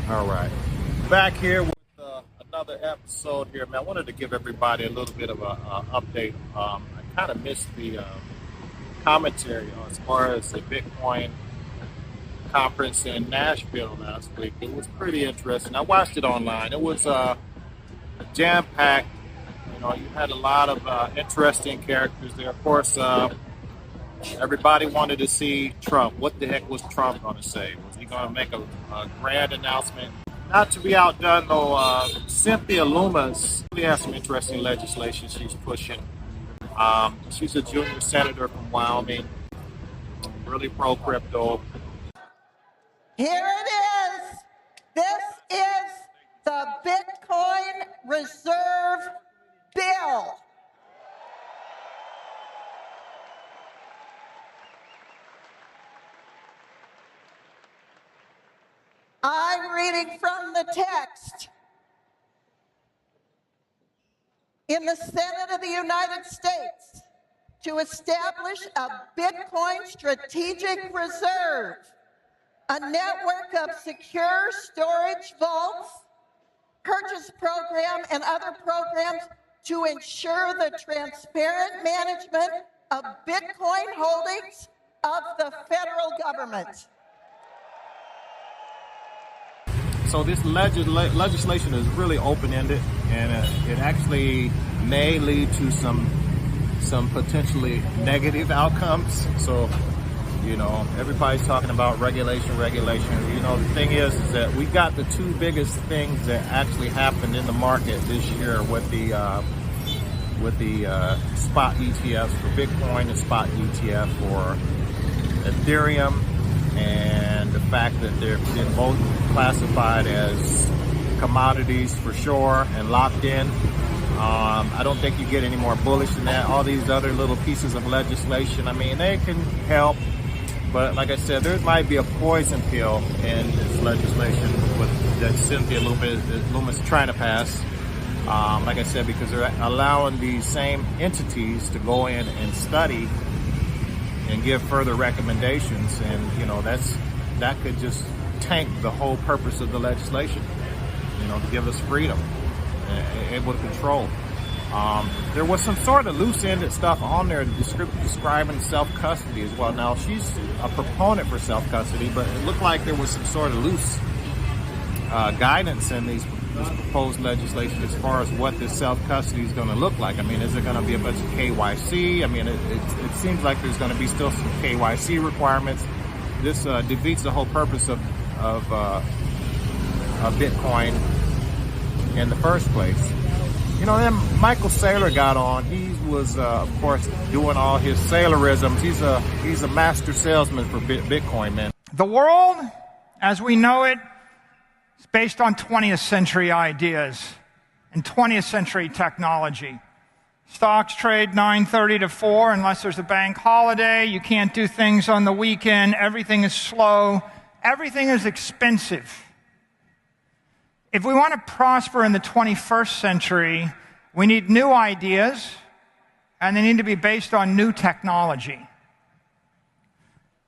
All right. Back here with another episode here, man. I wanted to give everybody a little bit of a update. I kind of missed the commentary as far as the Bitcoin conference in Nashville last week. It was pretty interesting. I watched it online. It was jam-packed. You know, you had a lot of interesting characters there. Of course, everybody wanted to see Trump. What the heck was Trump going to say? Was he going to make a grand announcement? Not to be outdone, though, Cynthia Lummis really has some interesting legislation she's pushing. She's a junior senator from Wyoming, really pro-crypto. Here it is. This is the Bitcoin Reserve Bill. I'm reading from the text. In the Senate of the United States, to establish a Bitcoin strategic reserve, a network of secure storage vaults, purchase program, and other programs to ensure the transparent management of Bitcoin holdings of the federal government. So this legislation is really open-ended, and it actually may lead to some potentially negative outcomes. So, you know, everybody's talking about regulation. You know, the thing is that we got the two biggest things that actually happened in the market this year with the spot ETFs for Bitcoin and spot ETF for Ethereum, and the fact that they're both classified as commodities for sure and locked in. I don't think you get any more bullish than that. All these other little pieces of legislation, I mean, they can help, but like I said, there might be a poison pill in this legislation that Cynthia Lummis is trying to pass. Like I said, because they're allowing these same entities to go in and study and give further recommendations, and you know that could just tank the whole purpose of the legislation. You know, to give us freedom, able to control. There was some sort of loose-ended stuff on there describing self-custody as well. Now, she's a proponent for self-custody, but it looked like there was some sort of loose guidance in this proposed legislation as far as what this self-custody is going to look like. I mean, is it going to be a bunch of KYC? I mean, it seems like there's going to be still some KYC requirements. This defeats the whole purpose of Bitcoin in the first place. You know, then Michael Saylor got on. He was, of course, doing all his Saylorisms. He's a master salesman for Bitcoin, man. The world, as we know it, is based on 20th century ideas and 20th century technology. Stocks trade 9:30 to 4 unless there's a bank holiday. You can't do things on the weekend. Everything is slow. Everything is expensive. If we want to prosper in the 21st century, we need new ideas, and they need to be based on new technology.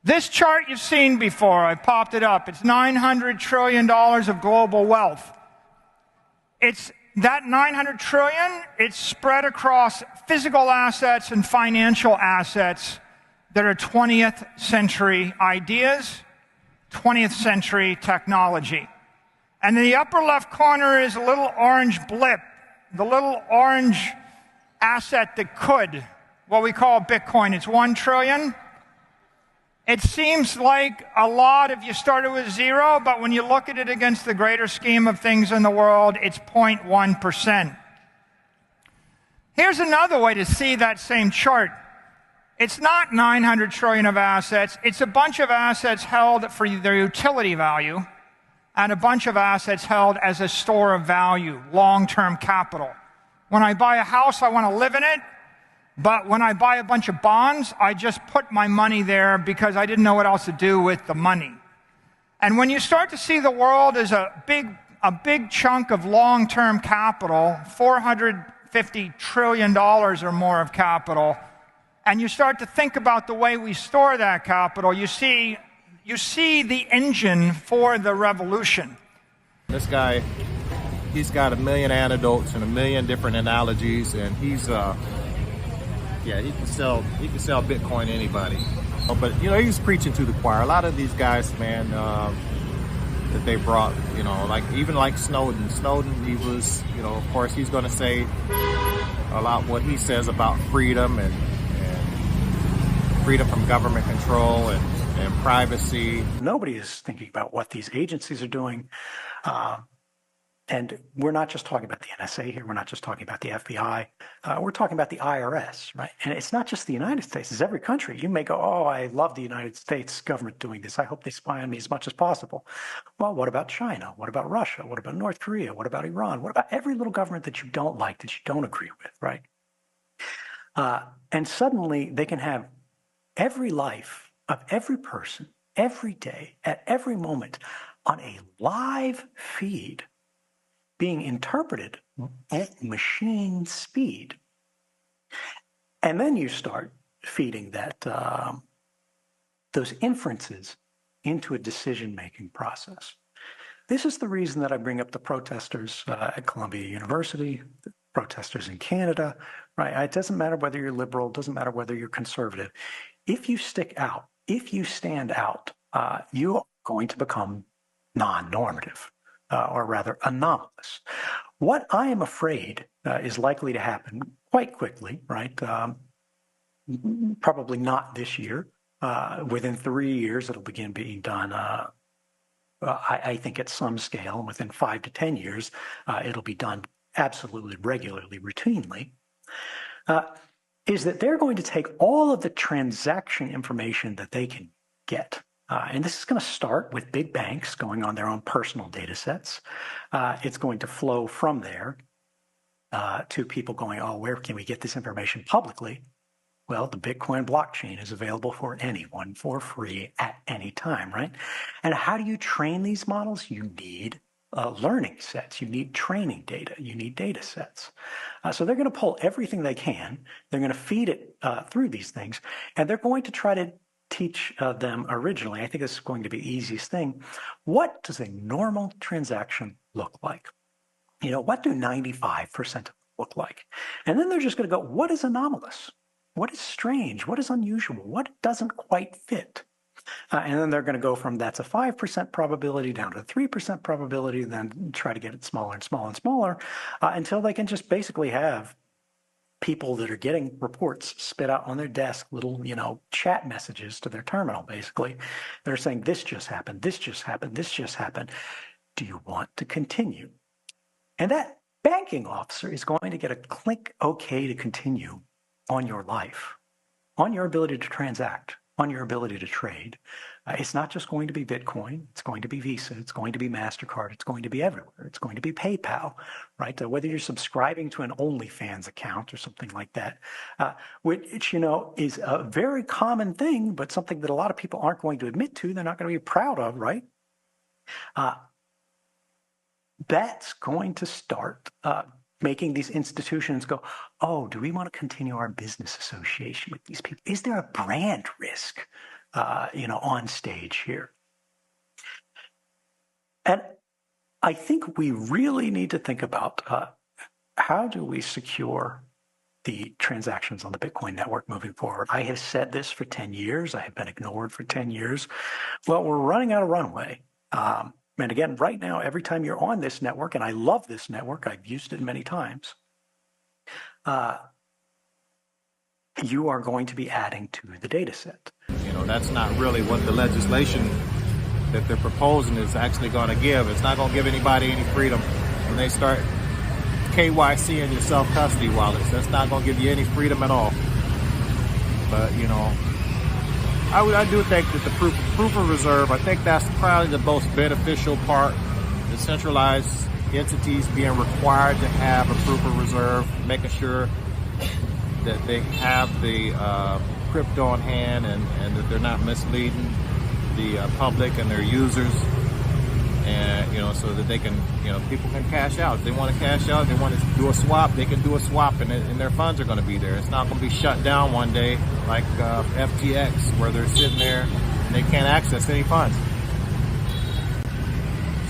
This chart you've seen before, I popped it up. It's $900 trillion of global wealth. It's that $900 trillion, it's spread across physical assets and financial assets that are 20th century ideas, 20th century technology. And in the upper left corner is a little orange blip, the little orange asset that could, what we call Bitcoin. It's $1 trillion. It seems like a lot if you started with zero, but when you look at it against the greater scheme of things in the world, it's 0.1%. Here's another way to see that same chart. It's not 900 trillion of assets. It's a bunch of assets held for their utility value and a bunch of assets held as a store of value, long-term capital. When I buy a house, I want to live in it. But when I buy a bunch of bonds, I just put my money there because I didn't know what else to do with the money. And when you start to see the world as a big chunk of long-term capital, $450 trillion or more of capital, and you start to think about the way we store that capital, you see the engine for the revolution. This guy, he's got a million anecdotes and a million different analogies, and he's yeah, he can sell Bitcoin to anybody. But he's preaching to the choir. A lot of these guys, man, that they brought, even like Snowden. Snowden, he was, of course, he's going to say a lot what he says about freedom and freedom from government control and privacy. Nobody is thinking about what these agencies are doing. And we're not just talking about the NSA here. We're not just talking about the FBI. We're talking about the IRS, right? And it's not just the United States. It's every country. You may go, oh, I love the United States government doing this. I hope they spy on me as much as possible. Well, what about China? What about Russia? What about North Korea? What about Iran? What about every little government that you don't like, that you don't agree with, right? And suddenly they can have every life of every person, every day, at every moment, on a live feed, being interpreted at machine speed. And then you start feeding that those inferences into a decision-making process. This is the reason that I bring up the protesters at Columbia University, the protesters in Canada, right? It doesn't matter whether you're liberal, it doesn't matter whether you're conservative. If you stick out, if you stand out, you are going to become non-normative. Or rather anomalous. What I am afraid is likely to happen quite quickly, right? Probably not this year. Within 3 years, it'll begin being done, I think, at some scale. And within 5 to 10 years, it'll be done absolutely regularly, routinely. Is that they're going to take all of the transaction information that they can get. And this is going to start with big banks going on their own personal data sets. It's going to flow from there to people going, oh, where can we get this information publicly? Well, the Bitcoin blockchain is available for anyone for free at any time, right? And how do you train these models? You need learning sets. You need training data. You need data sets. So they're going to pull everything they can. They're going to feed it through these things, and they're going to try to teach them originally, I think this is going to be the easiest thing, what does a normal transaction look like? What do 95% look like? And then they're just going to go, what is anomalous? What is strange? What is unusual? What doesn't quite fit? And then they're going to go from that's a 5% probability down to 3% probability, and then try to get it smaller and smaller and smaller until they can just basically have people that are getting reports spit out on their desk, little, chat messages to their terminal, basically. They're saying, this just happened, this just happened, this just happened. Do you want to continue? And that banking officer is going to get a click OK to continue on your life, on your ability to transact, on your ability to trade. It's not just going to be Bitcoin. It's going to be Visa. It's going to be MasterCard. It's going to be everywhere. It's going to be PayPal, right? Whether you're subscribing to an OnlyFans account or something like that, which, is a very common thing, but something that a lot of people aren't going to admit to. They're not going to be proud of, right? That's going to start making these institutions go, oh, do we want to continue our business association with these people? Is there a brand risk, on stage here? And I think we really need to think about how do we secure the transactions on the Bitcoin network moving forward. I have said this for 10 years. I have been ignored for 10 years. Well, we're running out of runway. And again, right now, every time you're on this network, and I love this network, I've used it many times, you are going to be adding to the data set. That's not really what the legislation that they're proposing is actually going to give. It's not going to give anybody any freedom when they start KYC in your self-custody wallets. That's not going to give you any freedom at all. But, I do think that the proof of reserve, I think that's probably the most beneficial part. The centralized entities being required to have a proof of reserve, making sure that they have the crypto on hand and that they're not misleading the public and their users, and so that they can, people can cash out. If they want to cash out, they want to do a swap, they can do a swap, and their funds are going to be there. It's not going to be shut down one day like FTX, where they're sitting there and they can't access any funds.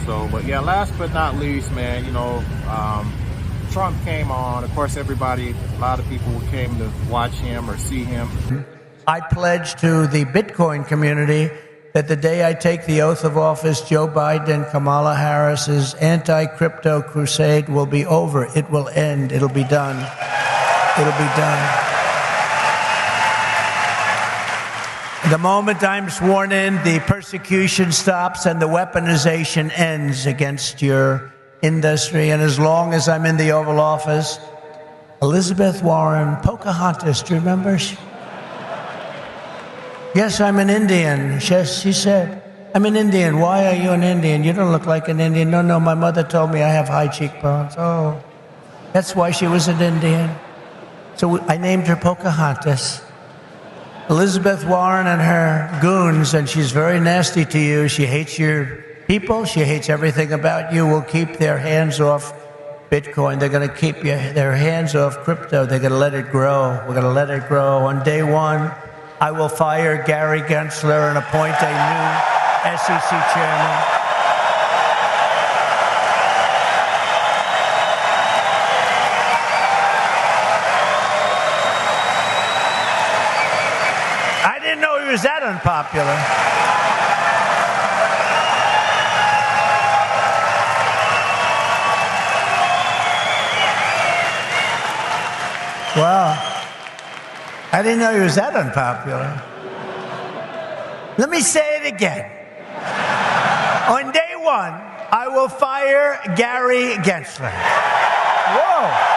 So, but yeah, last but not least, man, Trump came on. Of course, a lot of people came to watch him or see him. I pledge to the Bitcoin community that the day I take the oath of office, Joe Biden and Kamala Harris's anti-crypto crusade will be over. It will end. It'll be done. It'll be done. The moment I'm sworn in, the persecution stops and the weaponization ends against your industry. And as long as I'm in the Oval Office, Elizabeth Warren, Pocahontas, do you remember? Yes, I'm an Indian. She said, I'm an Indian. Why are you an Indian? You don't look like an Indian. No, my mother told me I have high cheekbones. Oh, that's why she was an Indian. So I named her Pocahontas. Elizabeth Warren and her goons, and she's very nasty to you. She hates your people. She hates everything about you. Will keep their hands off Bitcoin. They're going to keep their hands off crypto. They're going to let it grow. We're going to let it grow. On day one, I will fire Gary Gensler and appoint a new SEC chairman. I didn't know he was that unpopular. Wow. I didn't know he was that unpopular. Let me say it again. On day one, I will fire Gary Gensler. Whoa.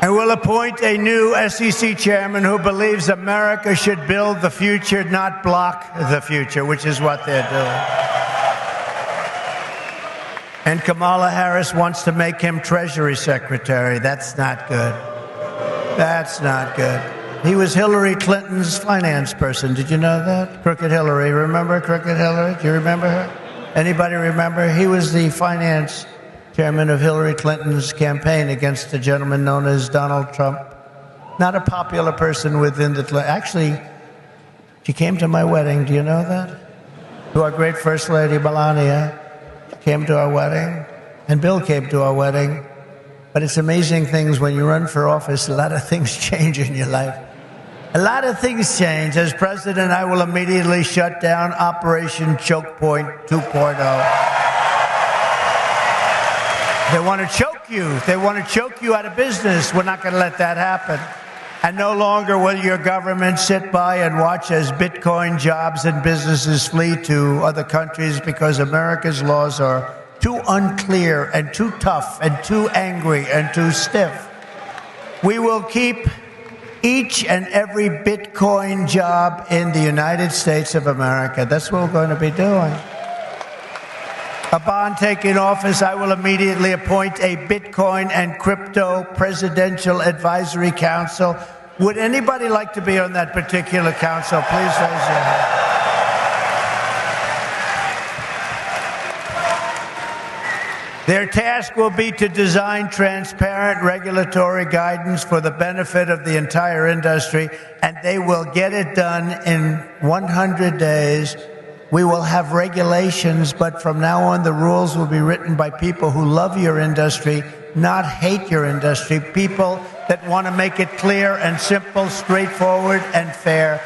And we'll appoint a new SEC chairman who believes America should build the future, not block the future, which is what they're doing. And Kamala Harris wants to make him Treasury Secretary. That's not good. That's not good. He was Hillary Clinton's finance person. Did you know that? Crooked Hillary. Remember Crooked Hillary? Do you remember her? Anybody remember? He was the finance chairman of Hillary Clinton's campaign against a gentleman known as Donald Trump. Not a popular person within the... Actually, she came to my wedding. Do you know that? To our great First Lady, Melania, came to our wedding. And Bill came to our wedding. But it's amazing things when you run for office, a lot of things change in your life. A lot of things change. As president, I will immediately shut down Operation Choke Point 2.0. They want to choke you. They want to choke you out of business. We're not going to let that happen. And no longer will your government sit by and watch as Bitcoin jobs and businesses flee to other countries because America's laws are too unclear and too tough and too angry and too stiff. We will keep each and every Bitcoin job in the United States of America. That's what we're going to be doing. Upon taking office, I will immediately appoint a Bitcoin and Crypto Presidential Advisory Council. Would anybody like to be on that particular council? Please raise your hand. Their task will be to design transparent regulatory guidance for the benefit of the entire industry, and they will get it done in 100 days. We will have regulations, but from now on, the rules will be written by people who love your industry, not hate your industry, people that want to make it clear and simple, straightforward and fair,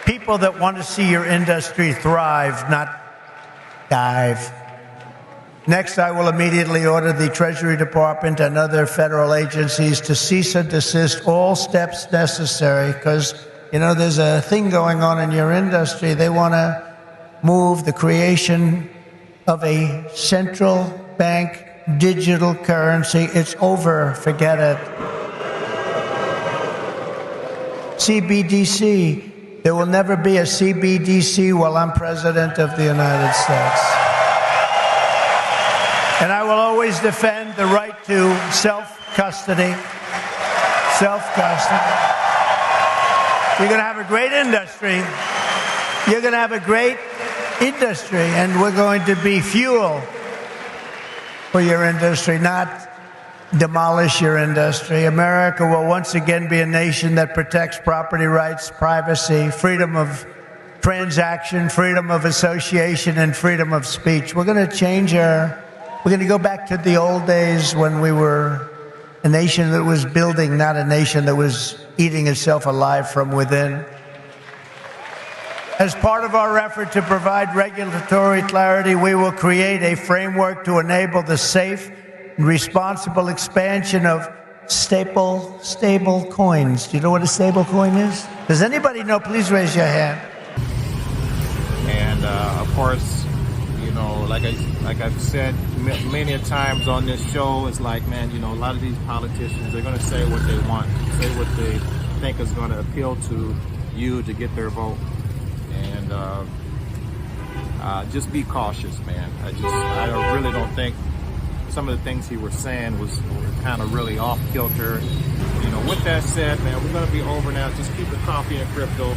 people that want to see your industry thrive, not dive. Next, I will immediately order the Treasury Department and other federal agencies to cease and desist all steps necessary, because, there's a thing going on in your industry. They want to move the creation of a central bank digital currency. It's over. Forget it. CBDC. There will never be a CBDC while I'm president of the United States. And I will always defend the right to self-custody. Self-custody. You're going to have a great industry. You're going to have a great industry, and we're going to be fuel for your industry, not demolish your industry. America will once again be a nation that protects property rights, privacy, freedom of transaction, freedom of association, and freedom of speech. We're going to go back to the old days when we were a nation that was building, not a nation that was eating itself alive from within. As part of our effort to provide regulatory clarity, we will create a framework to enable the safe and responsible expansion of stable coins. Do you know what a stable coin is? Does anybody know? Please raise your hand. And of course, you know, like I've said many a times on this show, it's like, man, you know, a lot of these politicians, they're going to say what they want, say what they think is going to appeal to you to get their vote. And just be cautious, man. I really don't think some of the things he was saying was kind of really off kilter. You know, with that said, man, we're going to be over now. Just keep it coffee and crypto.